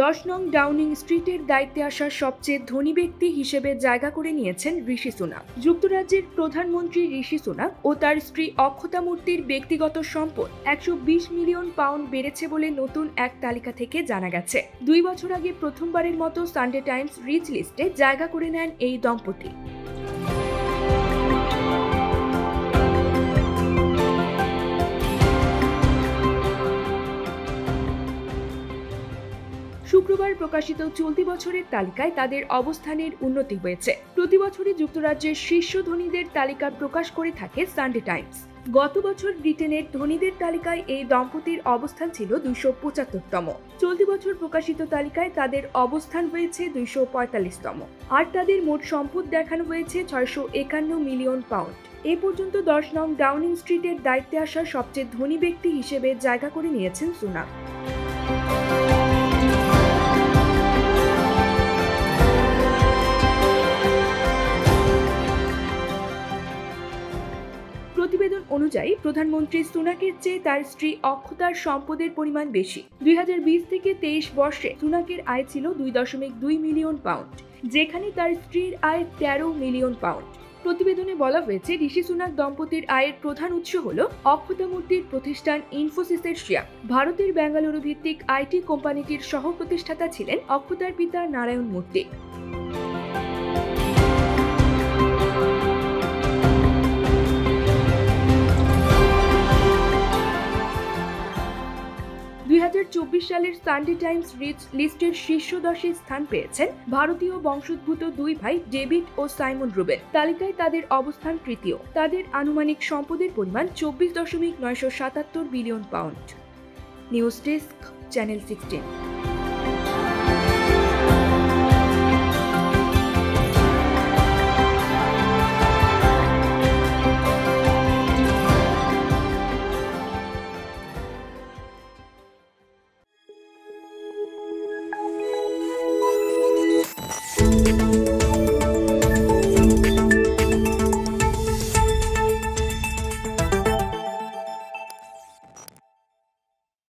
10 নং ডাউনিং স্ট্রিটের দায়িত্বে আসা সবচেয়ে ধনী ব্যক্তি হিসেবে জায়গা করে নিয়েছেন ঋষি সুনাক। যুক্তরাজ্যের প্রধানমন্ত্রী ঋষি সুনাক ও তার স্ত্রী অক্ষতা মূর্তির ব্যক্তিগত সম্পদ 120 মিলিয়ন পাউন্ড বেড়েছে বলে নতুন এক তালিকা থেকে জানা গেছে। 2 বছর আগে প্রথমবারের মতো সানডে টাইমস রিচ লিস্টে জায়গা করে নেন এই দম্পতি। শুক্রবার প্রকাশিত চলতি বছরের তালিকায় তাদের অবস্থানের উন্নতি হয়েছে। প্রতি বছরই যুক্তরাজ্যের শীর্ষ ধনীদের তালিকা প্রকাশ করে থাকে সানডে টাইমস। গত বছর ব্রিটেনের ধনীদের তালিকায় এই দম্পতির অবস্থান ছিল 275তম। চলতি বছর প্রকাশিত তালিকায় তাদের অবস্থান হয়েছে 245তম, আর তাদের মোট সম্পদ দেখানো হয়েছে 651 মিলিয়ন পাউন্ড। এ পর্যন্ত 10 নং ডাউনিং স্ট্রিটের দায়িত্বে আসা সবচেয়ে ধনী ব্যক্তি হিসেবে জায়গা করে নিয়েছেন সুনাক। প্রতিবেদন অনুযায়ী প্রধানমন্ত্রী সুনাকের চেয়ে তার স্ত্রী অক্ষতার সম্পদের পরিমাণ বেশি। 2020 থেকে 23 বর্ষে সুনাকের আয় ছিল 2.2 মিলিয়ন পাউন্ড, যেখানে তার স্ত্রীর আয় 13 মিলিয়ন পাউন্ড। প্রতিবেদনে বলা হয়েছে ঋষি সুনাক দম্পতির আয়ের প্রধান উৎস হল অক্ষতা মূর্তির প্রতিষ্ঠান ইনফোসিসের শেয়ার। ভারতের বেঙ্গালুরু ভিত্তিক আইটি কোম্পানিটির সহ প্রতিষ্ঠাতা ছিলেন অক্ষতার পিতা নারায়ণ মূর্তি। 2024 সালের সানডে টাইমস রিচ লিস্টের শীর্ষ 10-এ স্থান পেয়েছেন ভারতীয় বংশোদ্ভূত দুই ভাই ডেভিড ও সাইমন রুবেন। তালিকায় তাদের অবস্থান তৃতীয়। তাদের আনুমানিক সম্পদের পরিমাণ 24.977 billion pound. News desk, channel 16।